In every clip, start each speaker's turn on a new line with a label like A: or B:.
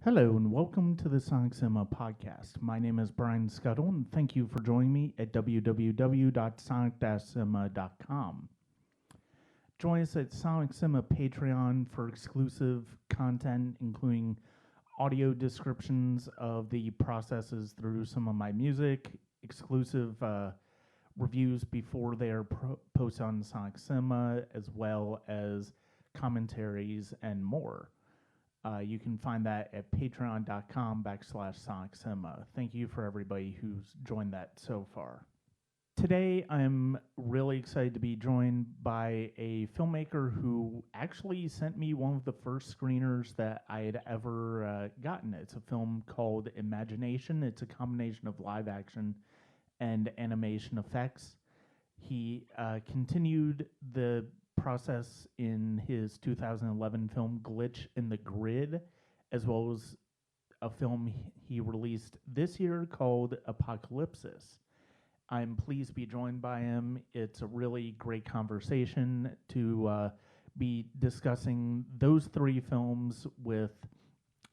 A: Hello and welcome to the Sonic Cinema podcast. My name is Brian Scuttle and thank you for joining me at www.sonic-cinema.com. Join us at Sonic Cinema Patreon for exclusive content, including audio descriptions of the processes through some of my music, exclusive reviews before they are posted on Sonic Cinema, as well as commentaries and more. You can find that at patreon.com/Sonic Cinema. Thank you for everybody who's joined that so far. Today, I'm really excited to be joined by a filmmaker who actually sent me one of the first screeners that I had ever gotten. It's a film called Imagination. It's a combination of live action and animation effects. He continued the process in his 2011 film Glitch in the Grid, as well as a film he released this year called Apocalypsis. I'm pleased to be joined by him. It's a really great conversation to be discussing those three films with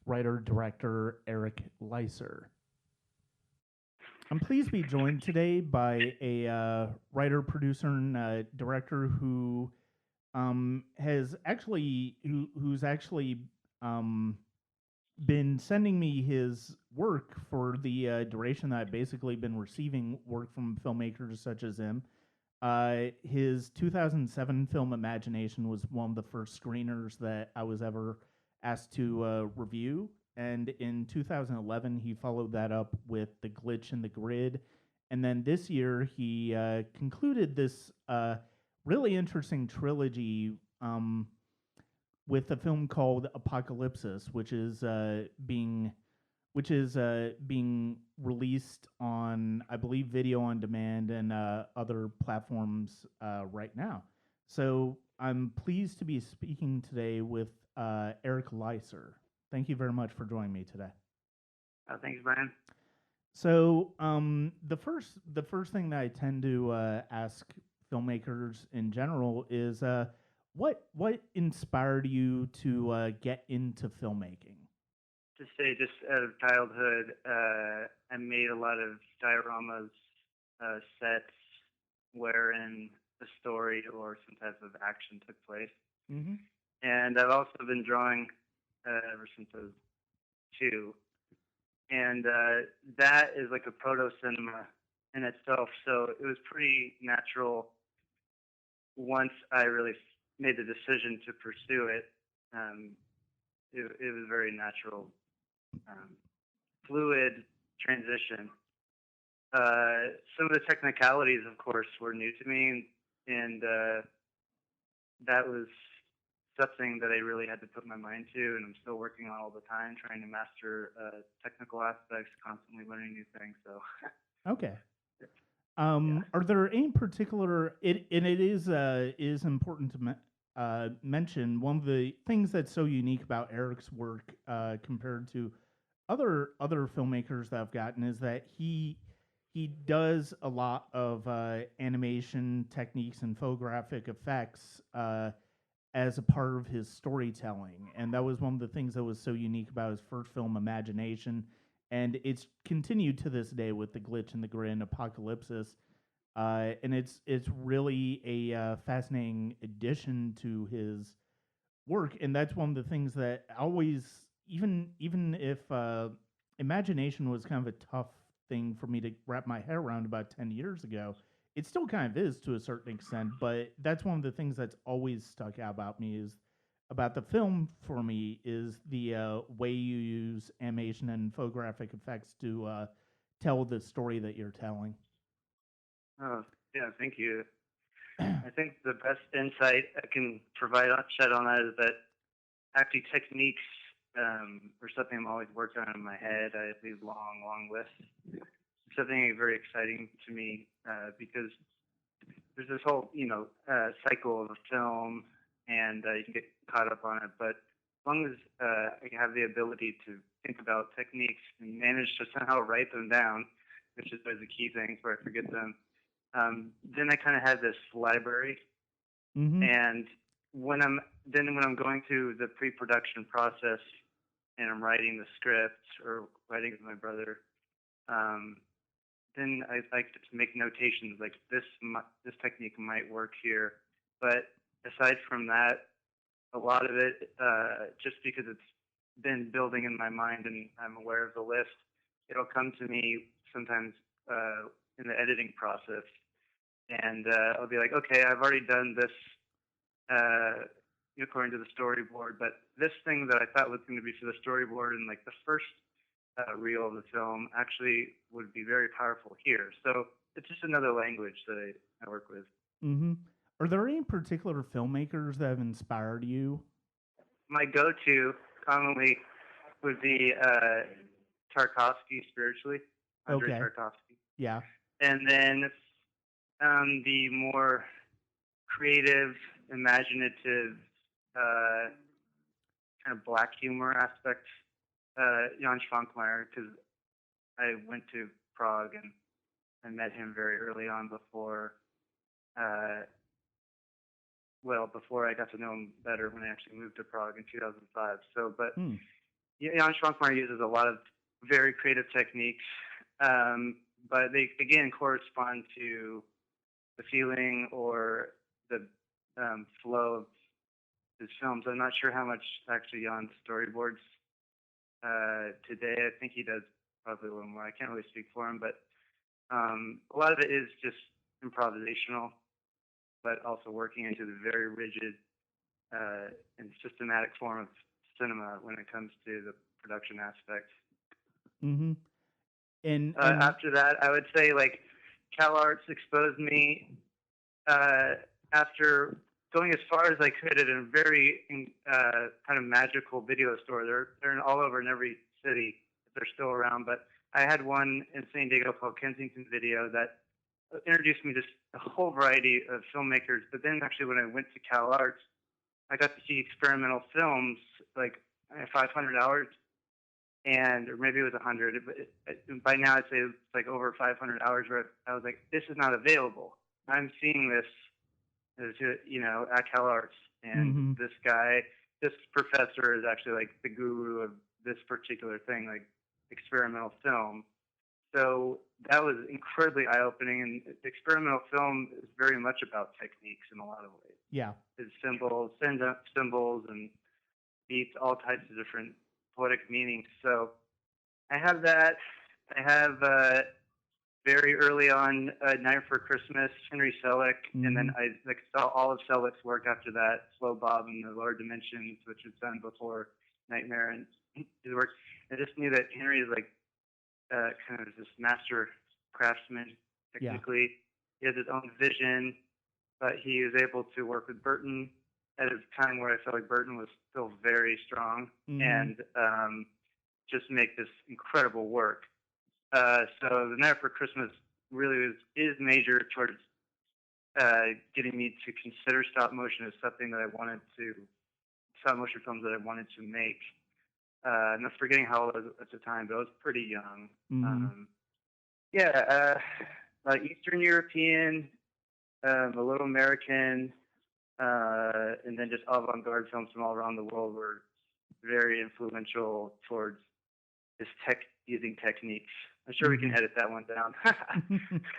A: writer-director Eric Leiser. I'm pleased to be joined today by a writer, producer, and director who has actually who's actually been sending me his work for the duration that I've basically been receiving work from filmmakers such as him. His 2007 film Imagination was one of the first screeners that I was ever asked to review. And in 2011, he followed that up with The Glitch in the Grid. And then this year, he concluded this really interesting trilogy with a film called Apocalypsis, which is being released on, I believe, video on demand and other platforms right now. So I'm pleased to be speaking today with Eric Leiser. Thank you very much for joining me today.
B: Thanks, Brian.
A: So the first thing that I tend to ask filmmakers in general is what inspired you to get into filmmaking?
B: To say, just out of childhood, I made a lot of dioramas, sets wherein a story or some type of action took place.
A: Mm-hmm.
B: And I've also been drawing ever since I was 2. And that is like a proto-cinema in itself. So it was pretty natural once I really made the decision to pursue it. It was very natural, fluid transition. Some of the technicalities, of course, were new to me, and that was something that I really had to put my mind to, and I'm still working on all the time, trying to master technical aspects, constantly learning new things. So,
A: okay. Are there any particular? It is important to mention one of the things that's so unique about Eric's work compared to other filmmakers that I've gotten is that he does a lot of animation techniques and photographic effects as a part of his storytelling, and that was one of the things that was so unique about his first film, Imagination, and it's continued to this day with The Glitch in the Grid and Apocalypsis. And it's really a fascinating addition to his work, and that's one of the things that always, even if Imagination was kind of a tough thing for me to wrap my head around about 10 years ago, it still kind of is to a certain extent, but that's one of the things that's always stuck out about me is about the film for me is the way you use animation and photographic effects to tell the story that you're telling.
B: oh yeah, thank you. I think the best insight I can provide shed on that is that actually techniques are something I'm always working on in my head. I have these long lists. It's something very exciting to me because there's this whole cycle of a film, and you can get caught up on it. But as long as I have the ability to think about techniques and manage to somehow write them down, which is always a key thing, before I forget them, then I kind of have this library.
A: Mm-hmm.
B: And when I'm going through the pre-production process, and I'm writing the script or writing with my brother, then I like to make notations like this technique might work here. But aside from that, a lot of it, just because it's been building in my mind and I'm aware of the list, it'll come to me sometimes in the editing process, and I'll be like, okay, I've already done this according to the storyboard, but this thing that I thought was going to be for the storyboard and like the first reel of the film actually would be very powerful here. So it's just another language that I work with.
A: Mm-hmm. Are there any particular filmmakers that have inspired you?
B: My go-to commonly would be Tarkovsky spiritually, Andrei Tarkovsky.
A: Yeah.
B: And then the more creative, imaginative, kind of black humor aspects, Jan Schwankmeyer, because I went to Prague and I met him very early on before I got to know him better when I actually moved to Prague in 2005. So, but Jan Schwankmeyer uses a lot of very creative techniques, but they again correspond to the feeling or the flow of his films. I'm not sure how much actually Jan storyboards today. I think he does probably a little more. I can't really speak for him, but a lot of it is just improvisational, but also working into the very rigid and systematic form of cinema when it comes to the production aspect.
A: Mm-hmm. And
B: after that, I would say like CalArts exposed me after going as far as I could at a very kind of magical video store. They're all over in every city. They're still around, but I had one in San Diego called Kensington Video that introduced me to a whole variety of filmmakers. But then actually when I went to CalArts, I got to see experimental films like 500 hours, or maybe it was 100. But by now I'd say it's like over 500 hours where I was like, this is not available. I'm seeing this at CalArts, and this professor is actually like the guru of this particular thing, like experimental film. So that was incredibly eye-opening, and experimental film is very much about techniques in a lot of ways.
A: Yeah.
B: It's symbols, and beats, all types of different poetic meanings. So I have that. I have very early on, Night for Christmas, Henry Selick, and then I saw all of Selick's work after that, Slow Bob and the Lower Dimensions, which was done before Nightmare and his work. I just knew that Henry is like kind of this master craftsman technically. Yeah. He has his own vision, but he was able to work with Burton at a time where I felt like Burton was still very strong and just make this incredible work. So The Night for Christmas really is major towards getting me to consider stop motion as something that stop motion films that I wanted to make. I'm not forgetting how old I was at the time, but I was pretty young. Eastern European, a little American, and then just avant-garde films from all around the world were very influential towards this using techniques. I'm sure we can edit that one down.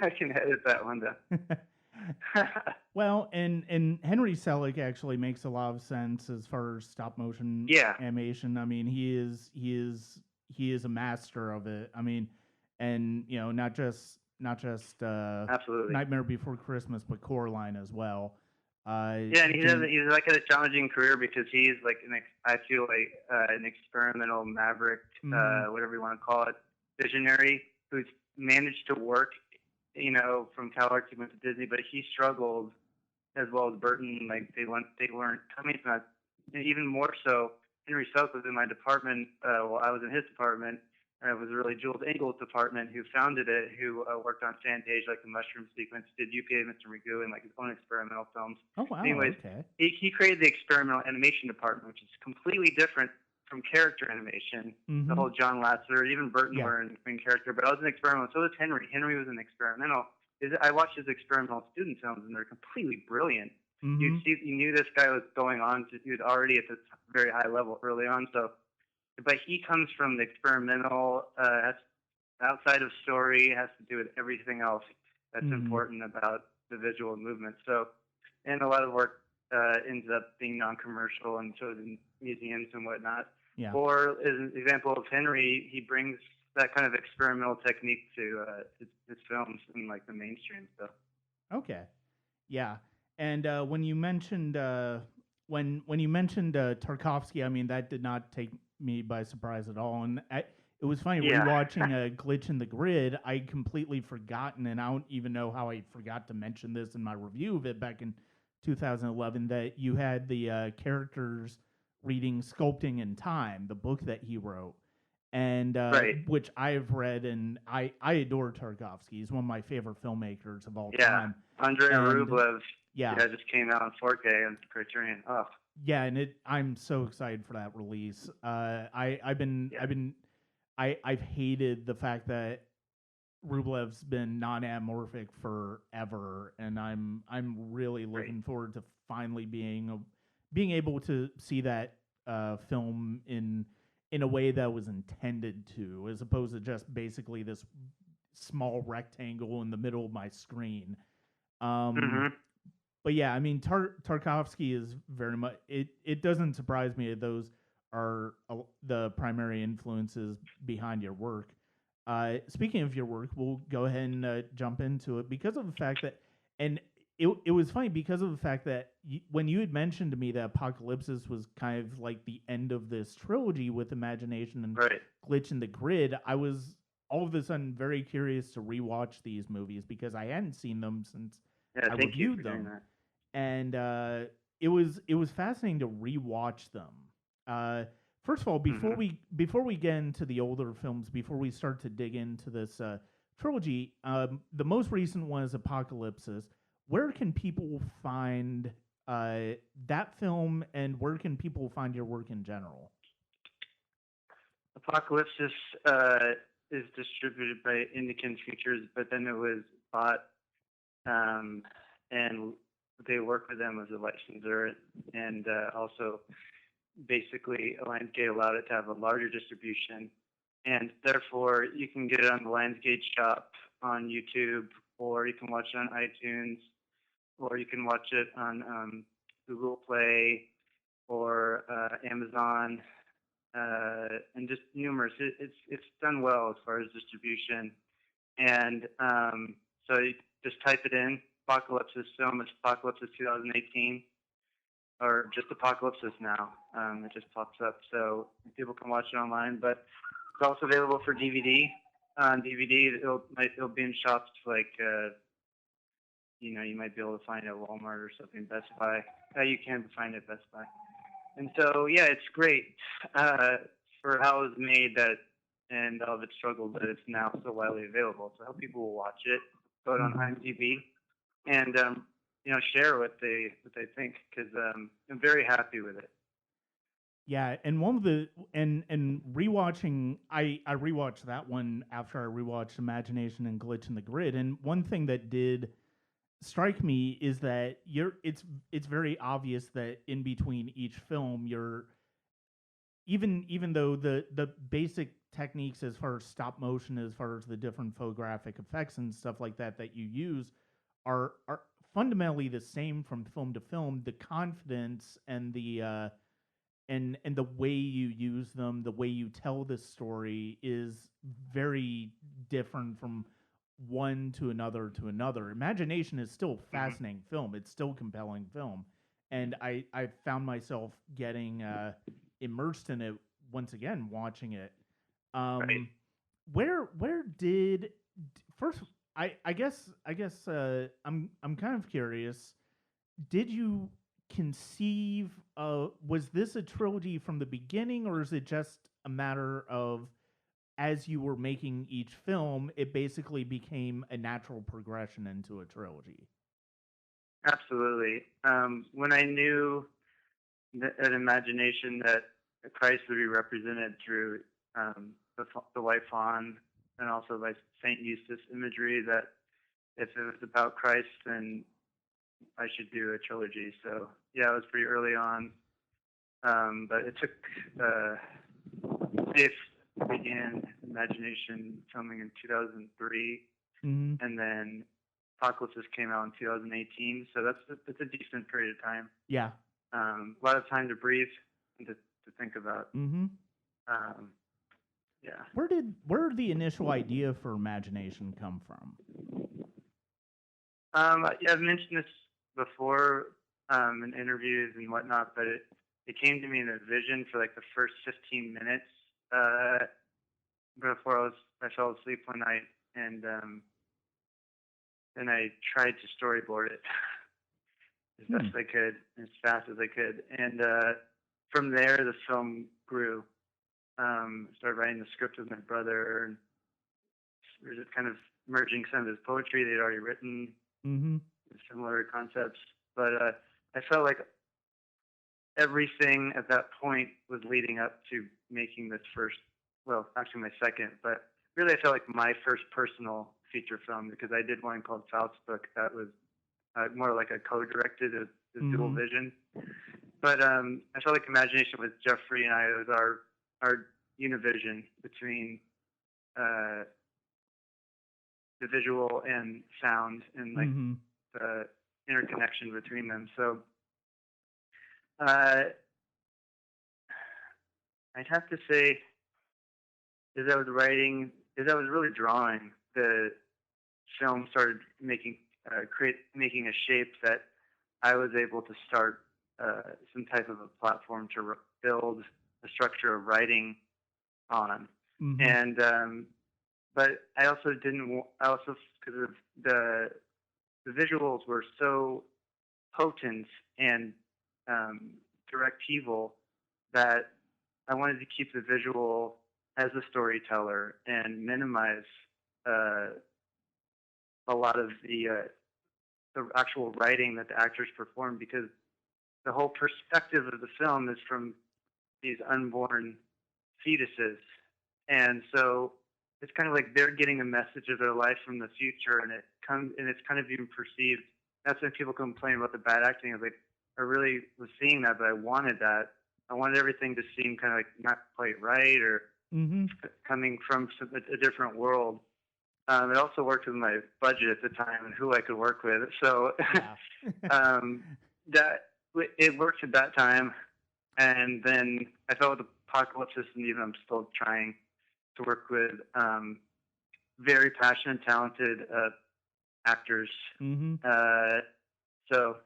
B: I can edit that one down.
A: Well, and Henry Selick actually makes a lot of sense as far as stop motion animation. I mean, he is a master of it. I mean, and not just
B: absolutely
A: Nightmare Before Christmas, but Coraline as well.
B: And he's like had a challenging career because he's like I feel like an experimental maverick, whatever you want to call it, visionary who's managed to work, from CalArts he went to Disney, but he struggled as well as Burton. Like they weren't coming from that. And even more so, Henry Selick was in my department while I was in his department. And it was really Jules Engel's department who founded it, who worked on Fantasia, like the Mushroom Sequence, did UPA Mr. Magoo, and like his own experimental films.
A: Oh, wow.
B: Anyways,
A: okay.
B: He created the experimental animation department, which is completely different from character animation. The whole John Lasseter, even Burton were in character, but I was an experimental. So was Henry. Henry was an experimental. I watched his experimental student films, and they're completely brilliant. You knew this guy was going on. He was already at this very high level early on, so but he comes from the experimental, outside of story, has to do with everything else that's important about the visual movement. So, and a lot of work ends up being non-commercial and shows in museums and whatnot.
A: Yeah.
B: Or as an example of Henry, he brings that kind of experimental technique to his films and like the mainstream stuff.
A: Okay. Yeah. And when you mentioned when you mentioned Tarkovsky, I mean that did not take me by surprise at all. And it was funny rewatching a Glitch in the Grid. I'd completely forgotten, and I don't even know how I forgot to mention this in my review of it back in 2011. That you had the characters reading Sculpting in Time, the book that he wrote, and which I've read, and I adore Tarkovsky. He's one of my favorite filmmakers of all time.
B: Andrei Rublev. Yeah, just came out on 4K on Criterion. Oh.
A: Yeah, and I'm so excited for that release. I've hated the fact that Rublev's been non-anamorphic forever, and I'm really looking forward to finally being able to see that film in a way that was intended to, as opposed to just basically this small rectangle in the middle of my screen. But yeah, I mean, Tarkovsky is very much. It doesn't surprise me that those are the primary influences behind your work. Speaking of your work, we'll go ahead and jump into it because of the fact that, and it was funny because of the fact that when you had mentioned to me that Apocalypsis was kind of like the end of this trilogy with Imagination and Glitch in the Grid, I was all of a sudden very curious to rewatch these movies because I hadn't seen them since I reviewed them, and it was fascinating to rewatch them. First of all, before we get into the older films, before we start to dig into this trilogy, the most recent one is Apocalypsis. Where can people find that film, and where can people find your work in general?
B: Apocalypsis is distributed by Indican Features, but then it was bought, and they work with them as a licensor, and also basically Lionsgate allowed it to have a larger distribution, and therefore you can get it on the Lionsgate shop on YouTube, or you can watch it on iTunes, or you can watch it on Google Play or Amazon, and just numerous. It's done well as far as distribution, and so you just type it in, Apocalypsis film. It's Apocalypsis 2018, or just Apocalypsis now. It just pops up, so people can watch it online. But it's also available for DVD. On DVD, it'll be in shops like. You might be able to find it at Walmart or something, Best Buy. You can find it at Best Buy. And so, yeah, it's great for how it was made and all of its struggles that it's now so widely available. So I hope people will watch it, go on IMDb, and share what they think, because I'm very happy with it.
A: Yeah, and one of the and rewatching, I rewatched that one after I rewatched Imagination and Glitch in the Grid, and one thing that did strike me is that it's very obvious that in between each film you're even though the basic techniques as far as stop motion, as far as the different photographic effects and stuff like that you use are fundamentally the same from film to film, the confidence and the and the way you use them, the way you tell this story is very different from one to another to another. Imagination is still a fascinating film. It's still a compelling film. And I found myself getting immersed in it once again, watching it. Where did first I guess I'm kind of curious. Did you conceive was this a trilogy from the beginning, or is it just a matter of as you were making each film, it basically became a natural progression into a trilogy?
B: Absolutely. When I knew an Imagination that Christ would be represented through the white fawn and also by Saint Eustace imagery, that if it was about Christ, then I should do a trilogy. So yeah, it was pretty early on, but it took Safe began Imagination filming in 2003,
A: Mm-hmm.
B: and then Apocalypsis came out in 2018. So that's a decent period of time.
A: Yeah.
B: A lot of time to breathe and to think about.
A: Mm-hmm.
B: Um, yeah.
A: Where did the initial idea for Imagination come from?
B: Yeah, I've mentioned this before in interviews and whatnot, but it came to me in a vision for like the first 15 minutes before I fell asleep one night, and then I tried to storyboard it as best I could, as fast as I could, and from there the film grew. Started writing the script with my brother, and we were just kind of merging some of his poetry they'd already written, similar concepts. But I felt like everything at that point was leading up to making this first, well, actually my second, but really I felt like my first personal feature film, because I did one called Faust's Book that was more like a co-directed, a dual vision. But I felt like Imagination with Jeffrey and I, it was our univision between the visual and sound, and like the interconnection between them. So I'd have to say, as I was really drawing, the film started making a shape that I was able to start some type of a platform to build a structure of writing on. And but I also because of the visuals were so potent and directival that I wanted to keep the visual as a storyteller and minimize a lot of the actual writing that the actors perform, because the whole perspective of the film is from these unborn fetuses, and so it's kind of like they're getting a message of their life from the future, and it's kind of even perceived. That's when people complain about the bad acting. I was like, I really was seeing that, but I wanted that. I wanted everything to seem kind of like not quite right, or coming from a different world. It also worked with my budget at the time and who I could work with. So that it worked at that time. And then I felt with Apocalypsis, and even I'm still trying to work with very passionate, talented actors. So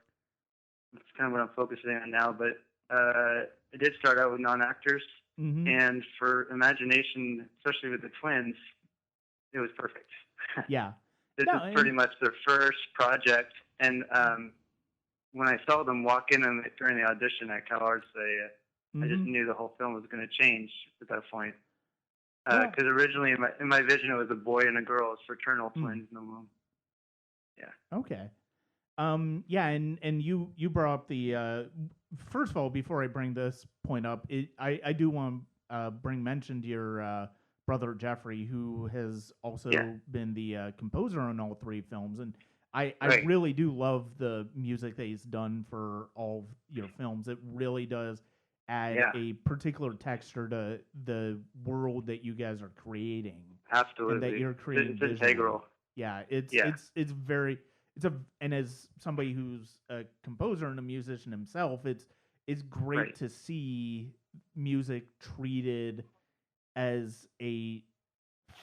B: that's kind of what I'm focusing on now. But I did start out with non-actors. And for Imagination, especially with the twins, it was perfect.
A: Yeah.
B: This is pretty much their first project. And when I saw them walk in during the audition at Cal Arts, I just knew the whole film was going to change at that point. Because originally in my vision, it was a boy and a girl, as fraternal twins in the womb. Yeah.
A: Okay. Yeah, and you brought up the first of all, before I bring this point up, I do want to mention to your brother Jeffrey, who has also been the composer on all three films, and I really do love the music that he's done for all of your films. It really does add a particular texture to the world that you guys are creating.
B: Absolutely.
A: And that you're creating.
B: It's integral.
A: Yeah, it's very. And as somebody who's a composer and a musician himself, it's great to see music treated as a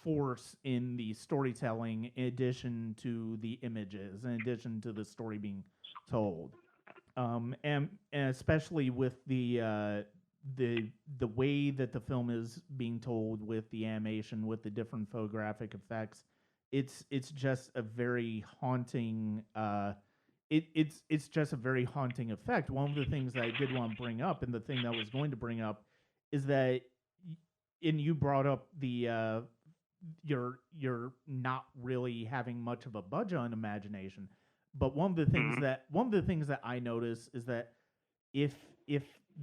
A: force in the storytelling, in addition to the images, in addition to the story being told, and especially with the way that the film is being told, with the animation, with the different photographic effects. It's just a very haunting. It's just a very haunting effect. One of the things that I did want to bring up, and the thing that I was going to bring up, is that, and you brought up the you're not really having much of a budget on Imagination, but one of the things that I notice is that if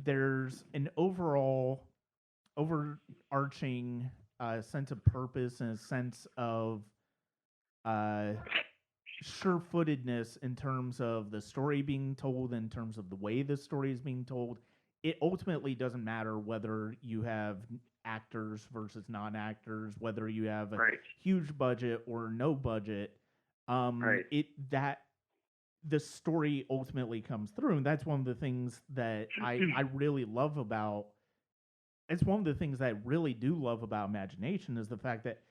A: there's an overarching sense of purpose and a sense of sure-footedness in terms of the story being told, in terms of the way the story is being told, it ultimately doesn't matter whether you have actors versus non-actors, whether you have a
B: Right.
A: huge budget or no budget.
B: Right.
A: That the story ultimately comes through, and that's one of the things that I really love about. It's one of the things that I really do love about imagination is the fact that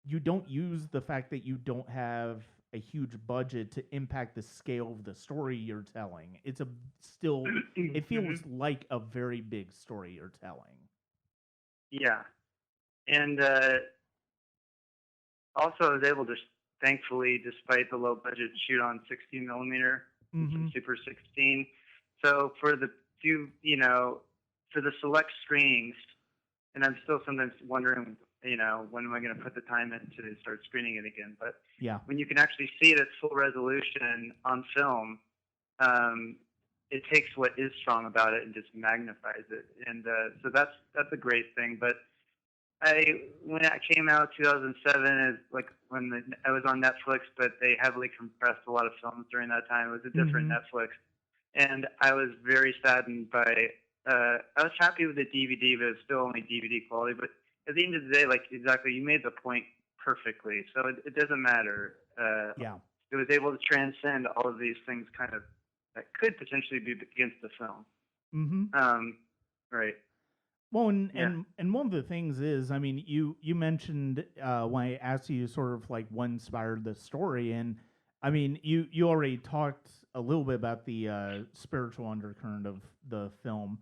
A: you don't use the fact that you don't have a huge budget to impact the scale of the story you're telling. It's a still it feels like a very big story you're telling.
B: Yeah. And also, I was able to, thankfully, despite the low budget, shoot on 16 millimeter, Super 16. So for the few, for the select screenings, and I'm still sometimes wondering, when am I going to put the time in to start screening it again? But
A: yeah,
B: when you can actually see it at full resolution on film, it takes what is strong about it and just magnifies it. And so that's a great thing. But when it came out 2007 is like when I was on Netflix, but they heavily compressed a lot of films during that time. It was a different Netflix, and I was very saddened by. I was happy with the DVD, but it's still only DVD quality. But at the end of the day, like exactly, you made the point perfectly. So it doesn't matter.
A: yeah.
B: It was able to transcend all of these things, kind of that could potentially be against the film. Right.
A: Well, and,
B: Yeah.
A: and one of the things is, I mean, you mentioned when I asked you sort of like what inspired the story, and I mean, you already talked a little bit about the spiritual undercurrent of the film.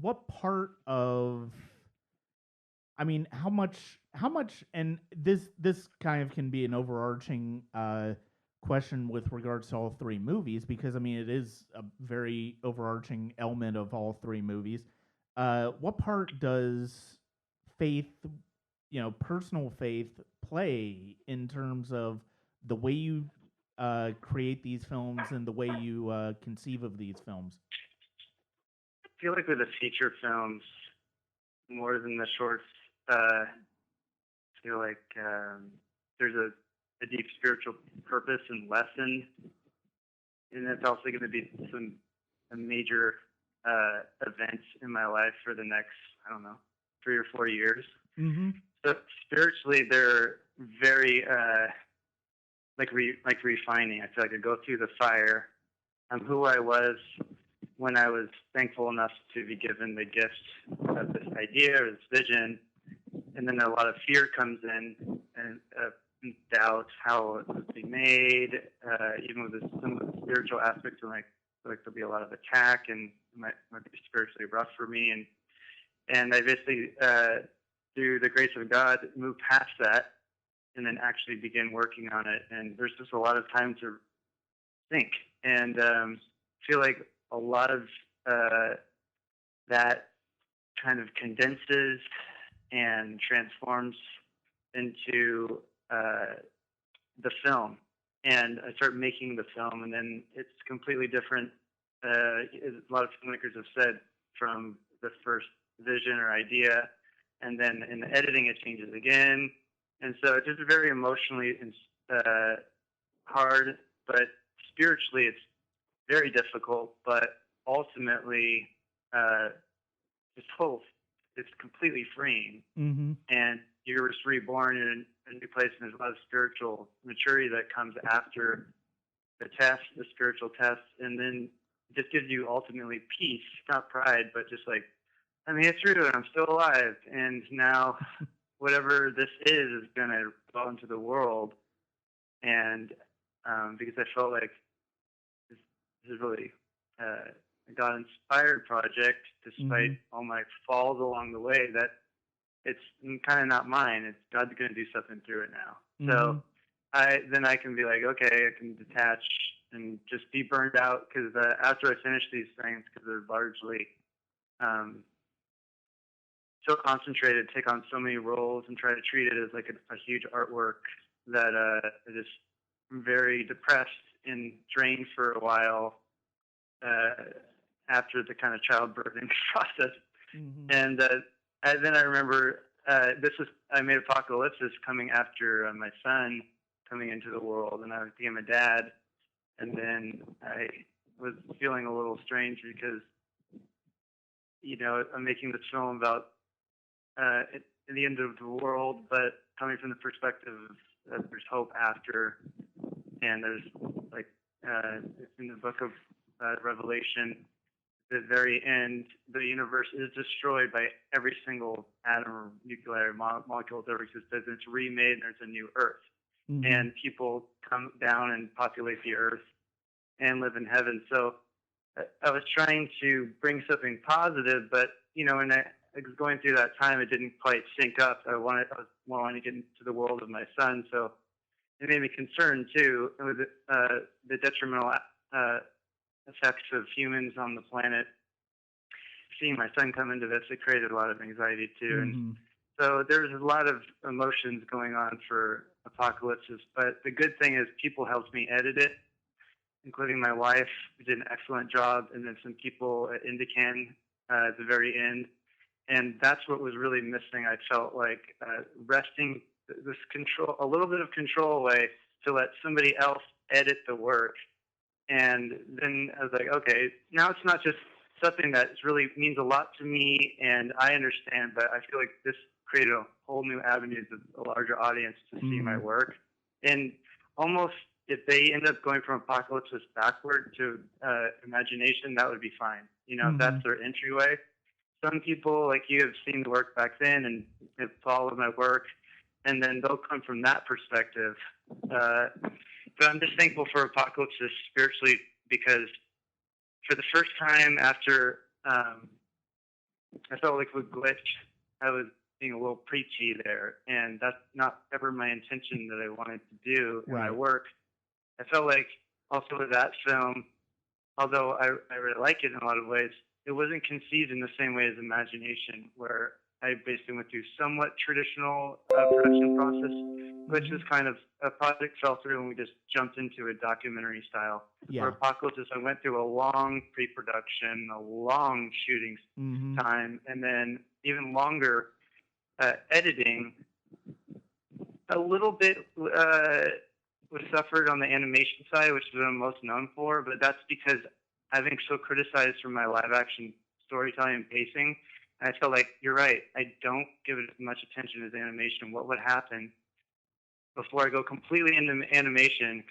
A: What part of, I mean, how much, and this kind of can be an overarching question with regards to all three movies because I mean it is a very overarching element of all three movies. What part does faith, personal faith, play in terms of the way you create these films and the way you conceive of these films?
B: I feel like with the feature films, more than the shorts, I feel like there's a deep spiritual purpose and lesson, and it's also going to be a major event in my life for the next, I don't know, 3 or 4 years. So spiritually, they're very like refining. I feel like I go through the fire. I'm who I was when I was thankful enough to be given the gift of this idea or this vision, and then a lot of fear comes in and doubt how it would be made, even with some of the spiritual aspects. And like there'll be a lot of attack, and it might be spiritually rough for me. And I basically, through the grace of God, move past that, and then actually begin working on it. And there's just a lot of time to think, and feel like a lot of that kind of condenses and transforms into the film. And I start making the film, and then it's completely different. A lot of filmmakers have said from the first vision or idea, and then in the editing it changes again. And so it's just very emotionally hard, but spiritually it's very difficult, but ultimately it's completely freeing. And you're just reborn in a new place, and there's a lot of spiritual maturity that comes after the test, the spiritual test, and then it just gives you ultimately peace, not pride, but just like, I made it through and I'm still alive, and now whatever this is going to go into the world. And because I felt like this is really a God-inspired project, despite all my falls along the way, that it's kind of not mine. It's God's going to do something through it now. So I can be like, okay, I can detach and just be burned out because after I finish these things, because they're largely so concentrated, take on so many roles, and try to treat it as like a huge artwork that I just very depressed and drained for a while after the kind of childbirthing process. And then I remember I made Apocalypsis coming after my son coming into the world, and I became a dad. And then I was feeling a little strange because I'm making this film about the end of the world, but coming from the perspective that there's hope after, and there's like in the book of Revelation, the very end, the universe is destroyed by every single atom or nuclear molecule that ever existed. It's remade, and there's a new Earth, and people come down and populate the Earth and live in heaven. So I was trying to bring something positive, but when I was going through that time, it didn't quite sync up. I was wanting to get into the world of my son, so it made me concerned too with the detrimental effects of humans on the planet. Seeing my son come into this, it created a lot of anxiety too, and so there's a lot of emotions going on for Apocalypsis. But the good thing is people helped me edit it, including my wife, who did an excellent job, and then some people at Indican at the very end. And that's what was really missing. I felt like wresting this control, a little bit of control away, to let somebody else edit the work. And then I was like, okay, now it's not just something that really means a lot to me, and I understand, but I feel like this created a whole new avenues of a larger audience to see my work. And almost, if they end up going from Apocalypsis backward to Imagination, that would be fine. If that's their entryway. Some people, like you, have seen the work back then and have followed my work, and then they'll come from that perspective. But I'm just thankful for Apocalypsis spiritually, because for the first time after I felt like with Glitch, I was being a little preachy there, and that's not ever my intention that I wanted to do in my work. I felt like also with that film, although I really like it in a lot of ways, it wasn't conceived in the same way as Imagination, where I basically went through somewhat traditional production process, which was kind of a project fell through and we just jumped into a documentary style. For Apocalypsis, I went through a long pre-production, a long shooting time, and then even longer editing. A little bit was suffered on the animation side, which is what I'm most known for, but that's because I've been so criticized for my live action storytelling and pacing. And I feel like you're right. I don't give it as much attention as animation. What would happen before I go completely into animation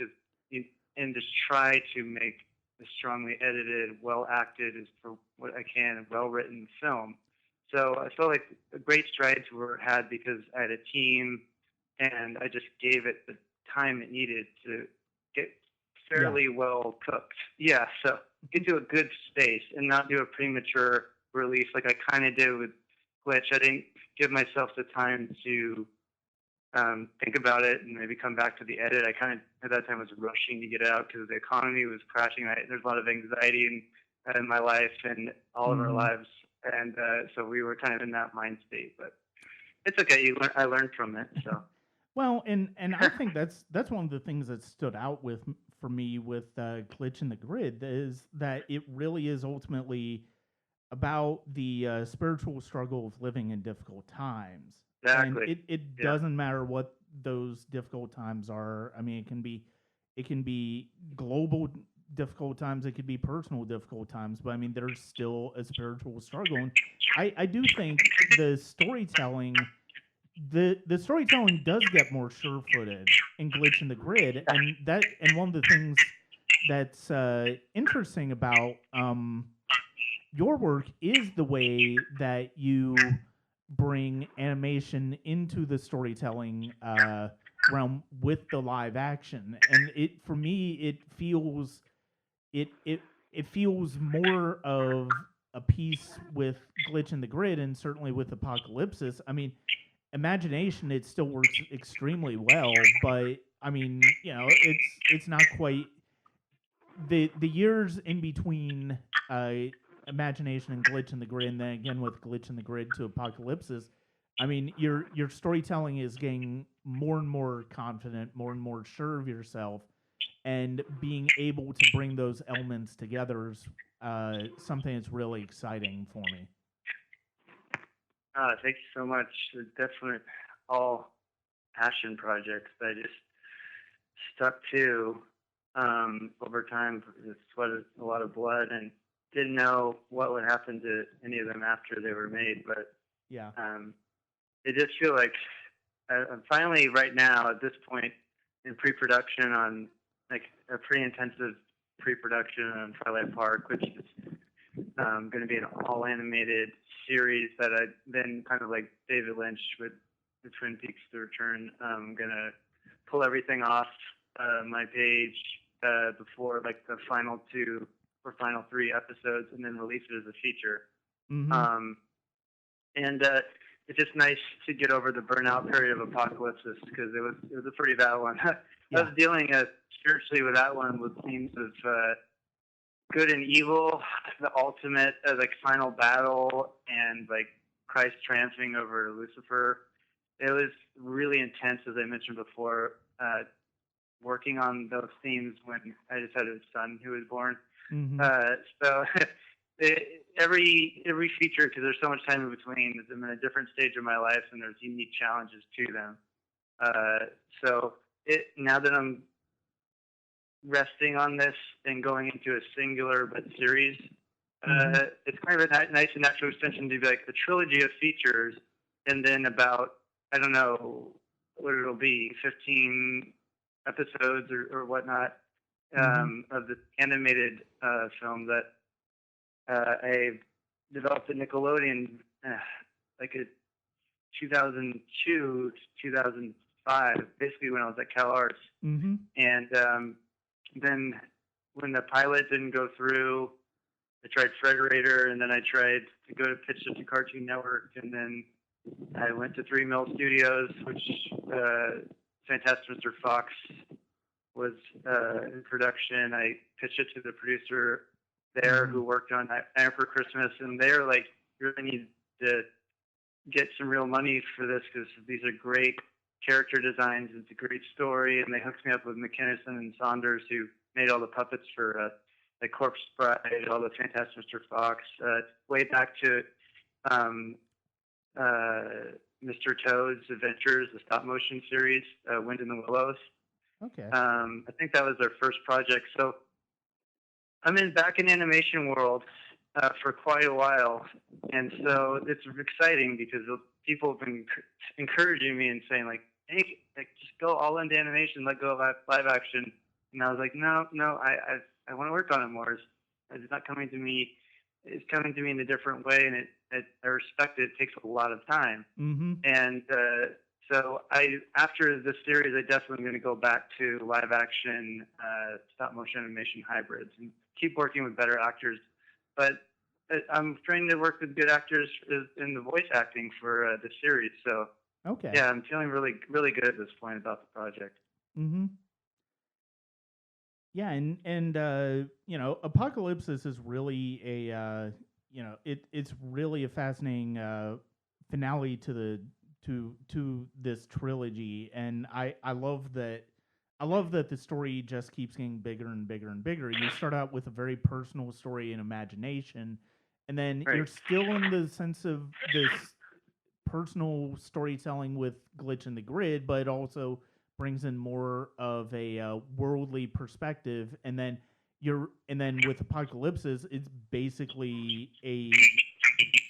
B: and just try to make a strongly edited, well acted, as for what I can, well written film. So I felt like great strides were had because I had a team and I just gave it the time it needed to get fairly well cooked. So get to a good space and not do a premature release like I kind of did with Glitch. I didn't give myself the time to think about it and maybe come back to the edit. I kind of at that time was rushing to get it out because the economy was crashing. There's a lot of anxiety in my life and all of our lives, and so we were kind of in that mind state. But it's okay. I learned from it. So.
A: Well, and I think that's one of the things that stood out for me with Glitch in the Grid is that it really is ultimately about the spiritual struggle of living in difficult times.
B: Exactly.
A: And it doesn't matter what those difficult times are. I mean, it can be global difficult times. It could be personal difficult times. But I mean, there's still a spiritual struggle. And I do think the storytelling. The storytelling does get more sure-footed in Glitch in the Grid, and one of the things that's interesting about your work is the way that you bring animation into the storytelling realm with the live action, and for me it feels more of a piece with Glitch in the Grid, and certainly with Apocalypsis. I mean, Imagination, it still works extremely well, but I mean, it's not quite the years in between Imagination and Glitch in the Grid, and then again with Glitch in the Grid to Apocalypsis. I mean, your storytelling is getting more and more confident, more and more sure of yourself, and being able to bring those elements together is something that's really exciting for me.
B: Thank you so much. They're definitely all passion projects that I just stuck to over time. It's sweated a lot of blood, and didn't know what would happen to any of them after they were made, but
A: Yeah.
B: it just feel like I'm finally right now at this point in pre-production on like a pretty intensive pre-production on Twilight Park, which is going to be an all-animated series that I then kind of like David Lynch with the Twin Peaks: The Return. I'm going to pull everything off my page before like the final 2 or final 3 episodes, and then release it as a feature.
A: Mm-hmm.
B: And it's just nice to get over the burnout period of Apocalypsis, because it was a pretty bad one. I was dealing spiritually with that one with themes of good and evil, the ultimate like final battle, and like Christ triumphing over Lucifer. It was really intense, as I mentioned before, working on those themes when I just had a son who was born.
A: Mm-hmm.
B: So every feature, because there's so much time in between, I'm in a different stage of my life, and there's unique challenges to them. So now that I'm resting on this and going into a singular but series, it's kind of a nice and natural extension to be like a trilogy of features, and then about, I don't know what it'll be, 15 episodes or whatnot of the animated film that I developed at Nickelodeon like in 2002 to 2005, basically when I was at Cal Arts.
A: Mm-hmm.
B: And then when the pilot didn't go through, I tried Frederator, and then I tried to go to pitch it to Cartoon Network, and then I went to 3 Mill Studios, which Fantastic Mr. Fox was in production. I pitched it to the producer there who worked on Nightmare for Christmas, and they were like, you really need to get some real money for this, because these are great character designs, it's a great story. And they hooked me up with McKinnison and Saunders, who made all the puppets for the Corpse Bride, all the Fantastic Mr. Fox, way back to Mr. Toad's Adventures, the stop motion series, Wind in the Willows.
A: Okay.
B: I think that was their first project. So I'm back in animation world for quite a while, and so it's exciting because people have been encouraging me and saying like, "Hey, like, just go all into animation, let go of live action." And I was like, "No, I want to work on it more. It's not coming to me. It's coming to me in a different way, and I respect it. It takes a lot of time."
A: Mm-hmm.
B: And so after this series, I definitely am going to go back to live action, stop motion animation hybrids, and keep working with better actors. But I'm trying to work with good actors in the voice acting for the series. So
A: okay.
B: Yeah, I'm feeling really, really good at this point about the project.
A: Mm-hmm. Yeah, and Apocalypsis is really a it's really a fascinating finale to this trilogy, and I love that the story just keeps getting bigger and bigger and bigger. You start out with a very personal story and imagination, and then
B: Right.
A: you're still in the sense of this personal storytelling with Glitch in the Grid, but it also brings in more of a worldly perspective, and then with Apocalypsis, it's basically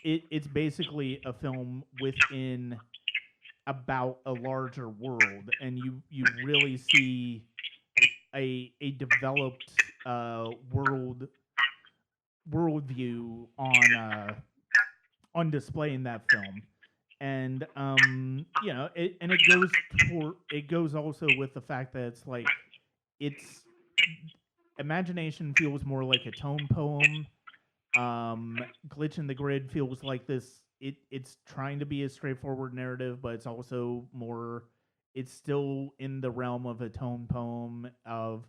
A: it's basically a film within about a larger world, and you really see a developed worldview on display in that film. And it goes also with the fact that it's like it's imagination feels more like a tone poem. Glitch in the Grid feels like this. It's trying to be a straightforward narrative, but it's also more. It's still in the realm of a tone poem of,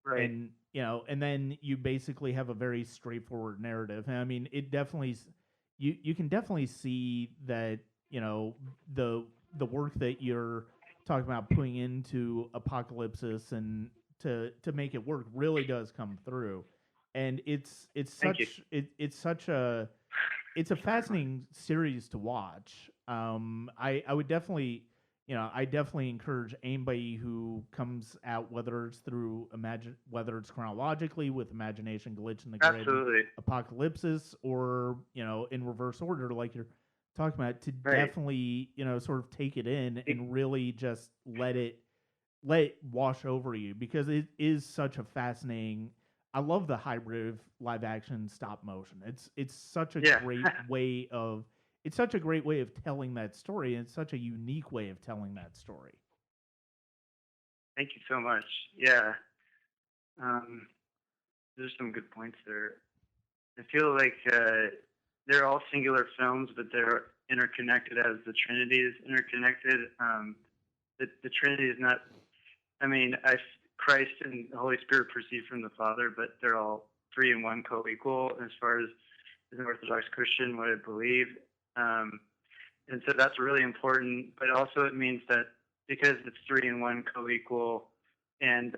B: Right.
A: and then you basically have a very straightforward narrative. And I mean, it definitely you can definitely see that the work that you're talking about putting into Apocalypsis and to make it work really does come through. And it's a fascinating series to watch. I would definitely I definitely encourage anybody who comes out, whether it's whether it's chronologically with Imagination, Glitch in the Grid,
B: Absolutely.
A: Apocalypsis, or in reverse order, like you're talking about, to
B: Right.
A: definitely sort of take it in and really just let it wash over you, because it is such a fascinating. I love the hybrid live action stop motion. It's such a great way of it's such a great way of telling that story, and it's such a unique way of telling that story.
B: Thank you so much. Yeah. There's some good points there. I feel like they're all singular films, but they're interconnected as the Trinity is interconnected. The Trinity is not. I mean, Christ and the Holy Spirit proceed from the Father, but they're all three in one, co-equal as far as an Orthodox Christian would I believe. And so that's really important. But also it means that because it's three in one, co-equal, and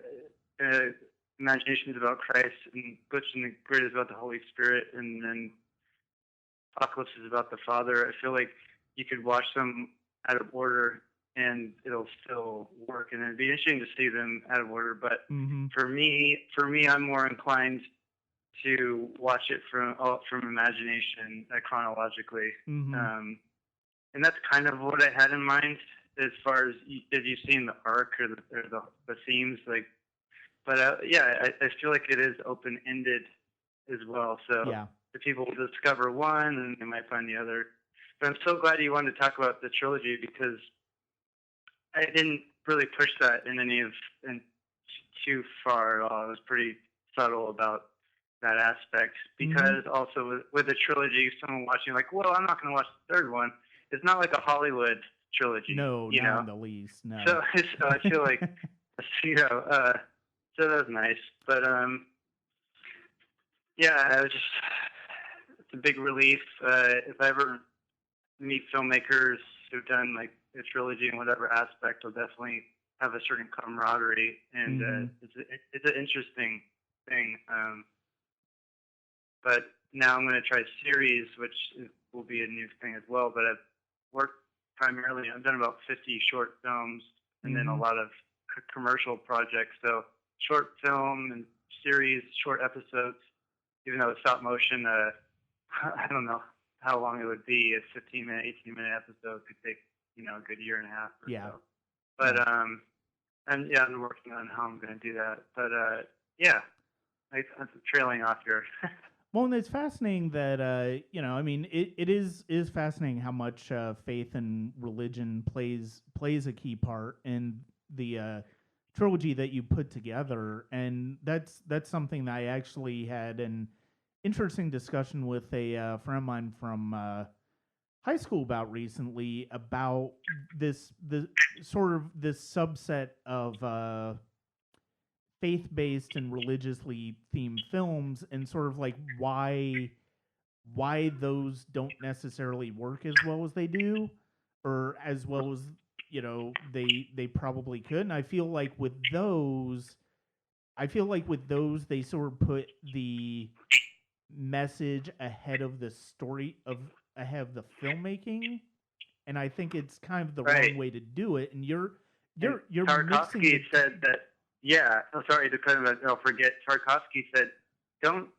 B: Imagination is about Christ, and Glitch in the Grid is about the Holy Spirit, and then Apocalypse is about the Father. I feel like you could watch them out of order and it'll still work, and it'd be interesting to see them out of order. But for me, I'm more inclined to watch it from Imagination, chronologically, and that's kind of what I had in mind as far as if you've seen the arc or the themes, like. But yeah, I feel like it is open ended as well. So if people discover one, then they might find the other. But I'm so glad you wanted to talk about the trilogy, because I didn't really push that in too far at all. I was pretty subtle about that aspect, because also with the trilogy, someone watching like, well, I'm not going to watch the third one. It's not like a Hollywood trilogy.
A: No, not in the least. No.
B: So I feel like, so that was nice. But yeah, it's a big relief. If I ever meet filmmakers who've done like a trilogy in whatever aspect, will definitely have a certain camaraderie, and it's an interesting thing. But now I'm going to try series, which will be a new thing as well. But I've worked primarily, I've done about 50 short films, and then a lot of commercial projects. So short film and series, short episodes. Even though it's stop motion, I don't know how long it would be. A 15-minute, 18-minute episode could take a good year and a half or so. But I'm working on how I'm going to do that. But I'm trailing off here.
A: Well, and it's fascinating that I mean, it is fascinating how much faith and religion plays a key part in the trilogy that you put together, and that's something that I actually had an interesting discussion with a friend of mine from high school about recently, about the subset of faith-based and religiously themed films, and sort of like why those don't necessarily work as well as they do, or as well as they probably could. And I feel like with those they sort of put the message ahead of the story, ahead of the filmmaking, and I think it's kind of the wrong way to do it. And you're
B: Tarkovsky said that. Yeah, I'm sorry to cut him. I'll forget. Tarkovsky said, "Don't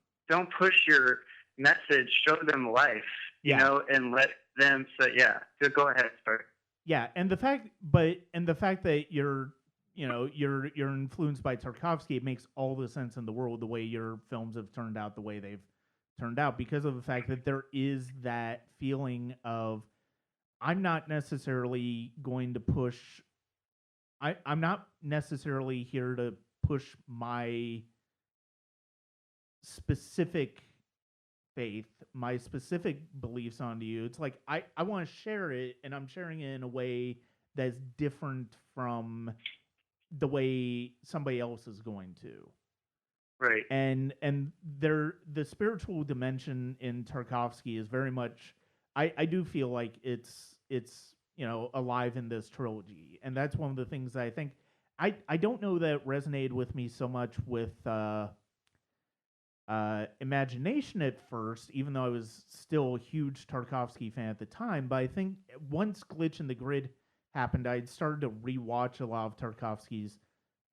B: push your message. Show them life, and let them say, yeah." So go ahead, start.
A: Yeah, and the fact that you're influenced by Tarkovsky, it makes all the sense in the world the way your films have turned out the way they've turned out, because of the fact that there is that feeling of, I'm not necessarily going to push. I'm not necessarily here to push my specific faith, my specific beliefs onto you. It's like I want to share it, and I'm sharing it in a way that's different from the way somebody else is going to.
B: Right.
A: And the spiritual dimension in Tarkovsky is very much, I do feel like it's alive in this trilogy, and that's one of the things that I think I don't know that resonated with me so much with Imagination at first, even though I was still a huge Tarkovsky fan at the time. But I think once Glitch in the Grid happened, I'd started to rewatch a lot of Tarkovsky's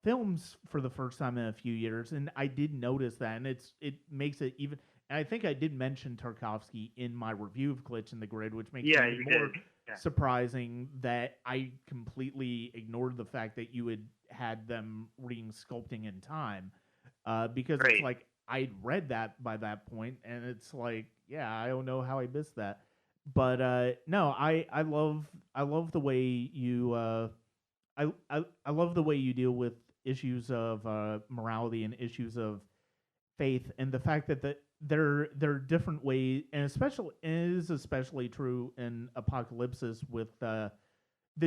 A: films for the first time in a few years, and I did notice that, and it makes it even. And I think I did mention Tarkovsky in my review of Glitch in the Grid, which makes
B: Yeah,
A: it
B: you
A: more
B: did. Yeah.
A: surprising that I completely ignored the fact that you had them reading Sculpting in Time, because it's
B: Great.
A: like I'd read that by that point, and it's like, yeah, I don't know how I missed that. But no, I love the way you I love the way you deal with issues of morality and issues of faith, and the fact that there are different ways, and especially true in Apocalypsis with the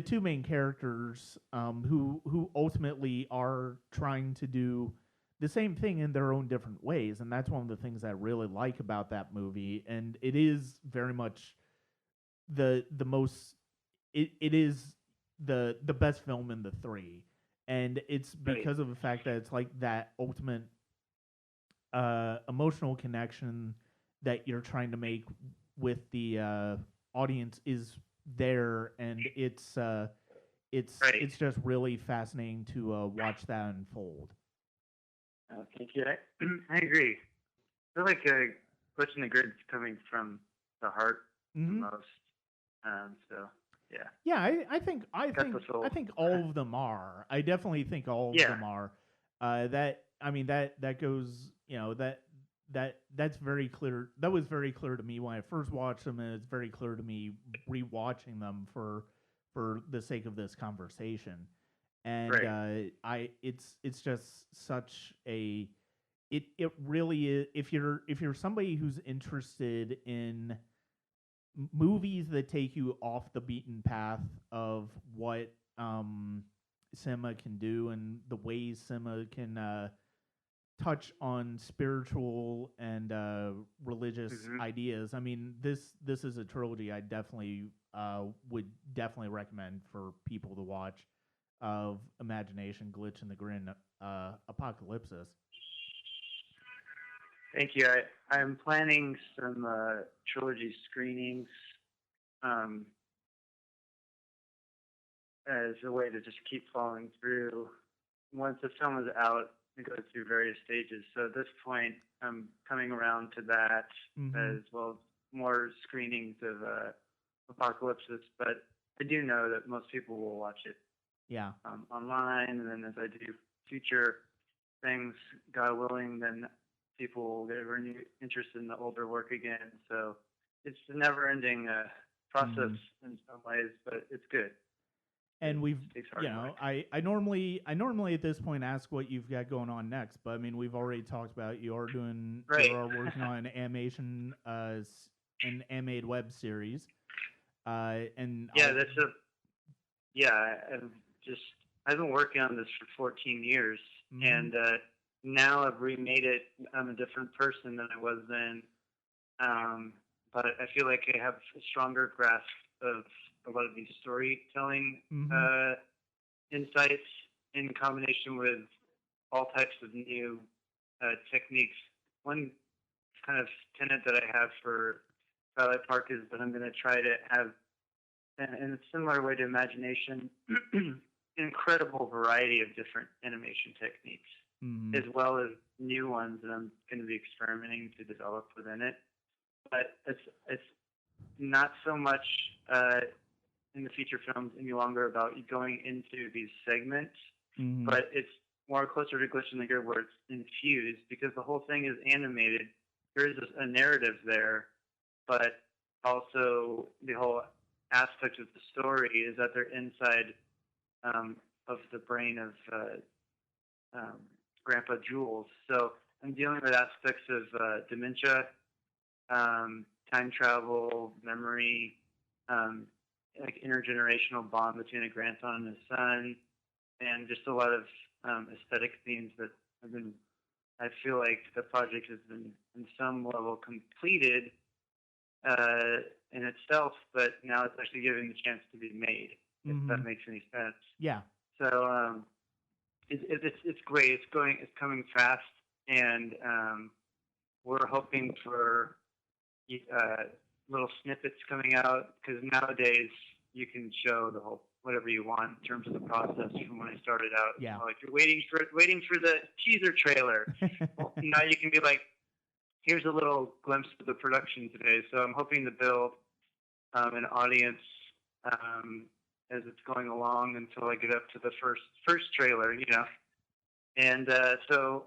A: two main characters, who ultimately are trying to do the same thing in their own different ways, and that's one of the things I really like about that movie, and it is very much the most it is the best film in the three, and it's because of the fact that it's like that ultimate emotional connection that you're trying to make with the audience is there, and it's just really fascinating to watch that unfold.
B: Thank you. I agree. I feel like Glitch in the Grid's coming from the heart the most. So yeah.
A: Yeah, I think all of them are. I definitely think all of them are. That goes, that's very clear. That was very clear to me when I first watched them, and it's very clear to me rewatching them for the sake of this conversation. And it's just such a it really is. If you're somebody who's interested in movies that take you off the beaten path of what cinema can do, and the ways cinema can touch on spiritual and religious ideas. I mean, this is a trilogy I definitely would definitely recommend for people to watch, of Imagination, Glitch in the Grin, Apocalypsis.
B: Thank you. I'm planning some trilogy screenings as a way to just keep following through. Once the film is out, it goes through various stages. So at this point, I'm coming around to that, as well as more screenings of Apocalypsis. But I do know that most people will watch it online, and then as I do future things, God willing, then people will get renewed interest in the older work again. So it's a never-ending process in some ways, but it's good.
A: And I normally at this point ask what you've got going on next, but I mean, we've already talked about you are working on an animated web series, and
B: I've been working on this for 14 years, and now I've remade it. I'm a different person than I was then, but I feel like I have a stronger grasp of a lot of these storytelling insights, in combination with all types of new techniques. One kind of tenet that I have for Twilight Park is that I'm going to try to have, in a similar way to Imagination, an incredible variety of different animation techniques, as well as new ones that I'm going to be experimenting to develop within it. But it's not so much in the feature films any longer about going into these segments, but it's more closer to Glitch in the Grid, where it's infused, because the whole thing is animated. There is a narrative there, but also the whole aspect of the story is that they're inside of the brain of Grandpa Jules. So I'm dealing with aspects of dementia, time travel, memory, like intergenerational bond between a grandson and his son, and just a lot of aesthetic themes that I feel like the project has been in some level completed in itself, but now it's actually given the chance to be made, if that makes any sense.
A: Yeah.
B: So it's great. It's coming fast, and we're hoping for little snippets coming out, because nowadays you can show the whole whatever you want in terms of the process from when I started out.
A: Yeah.
B: Like you're waiting for the teaser trailer. Well, now you can be like, here's a little glimpse of the production today. So I'm hoping to build an audience as it's going along until I get up to the first trailer, you know. And so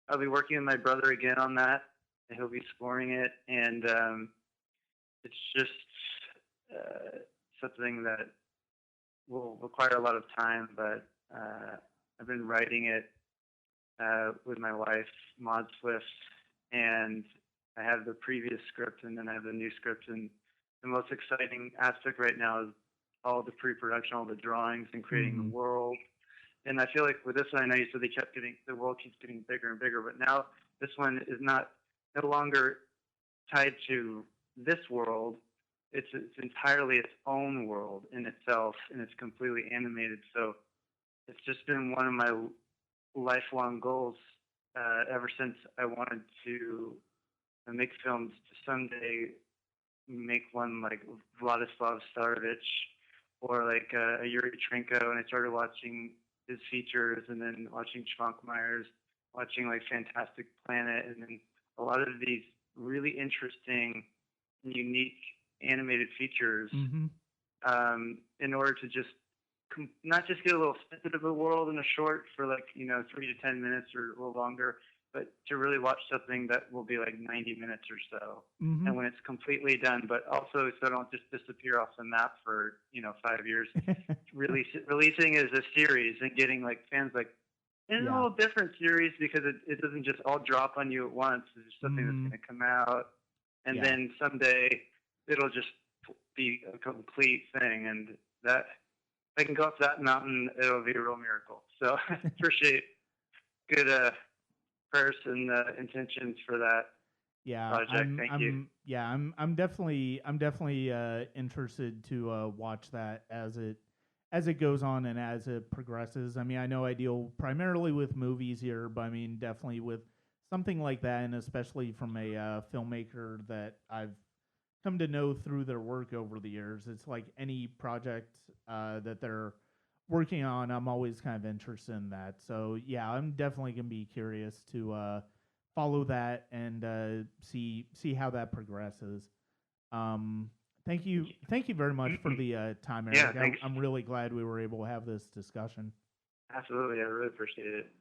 B: I'll be working with my brother again on that, and he'll be scoring it. And it's just something that will require a lot of time, but I've been writing it with my wife, Maud Swift, and I have the previous script, and then I have the new script. And the most exciting aspect right now is all the pre-production, all the drawings, and creating the world. And I feel like with this one, I know you said the world keeps getting bigger and bigger, but now this one is no longer tied to this world. It's entirely its own world in itself, and it's completely animated. So it's just been one of my lifelong goals ever since I wanted to make films to someday make one like Vladislav Starovich or like a Yuri Trinko, and I started watching his features and then watching Schwankmeyer's, watching like Fantastic Planet, and then a lot of these really interesting, unique animated features in order to just not just get a little snippet of the world in a short for like 3 to 10 minutes or a little longer, but to really watch something that will be like 90 minutes or so, and when it's completely done, but also so I don't just disappear off the map for 5 years. Releasing it as a series and getting like fans like, it's a little different series because it doesn't just all drop on you at once. It's something that's going to come out, and then someday it'll just be a complete thing, and that if I can go up that mountain, it'll be a real miracle. So I appreciate good prayers and intentions for that project. Thank you.
A: Yeah, I'm definitely interested to watch that as it goes on and as it progresses. I mean, I know I deal primarily with movies here, but I mean, definitely with something like that, and especially from a filmmaker that I've come to know through their work over the years. It's like any project that they're working on, I'm always kind of interested in that. So yeah, I'm definitely gonna be curious to follow that and see how that progresses. Thank you very much for the time, Eric.
B: Yeah,
A: I'm really glad we were able to have this discussion.
B: Absolutely, I really appreciate it.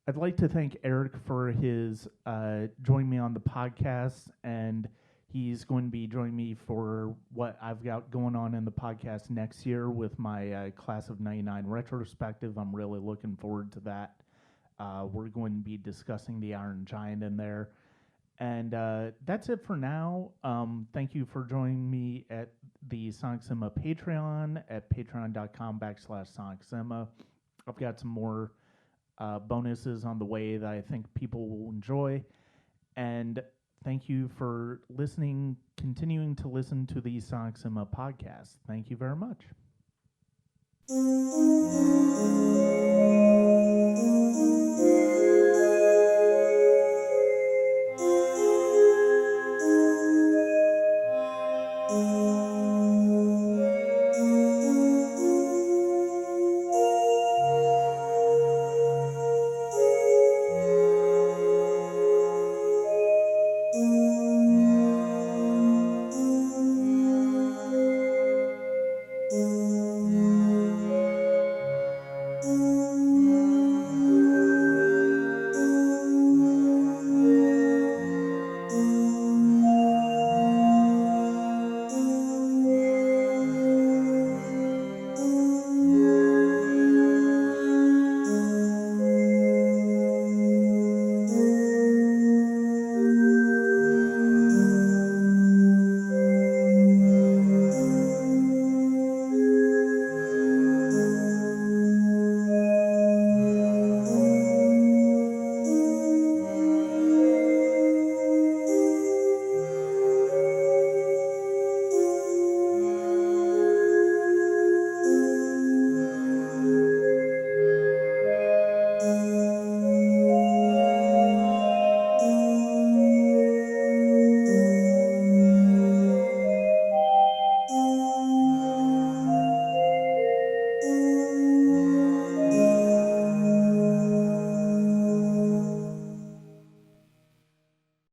A: I'd like to thank Eric for his joining me on the podcast, and he's going to be joining me for what I've got going on in the podcast next year with my Class of 99 retrospective. I'm really looking forward to that. We're going to be discussing the Iron Giant in there. And that's it for now. Thank you for joining me at the Sonic Cinema Patreon at patreon.com/SonicCinema. I've got some more bonuses on the way that I think people will enjoy. And thank you for continuing to listen to the Sonic Cinema podcast. Thank you very much.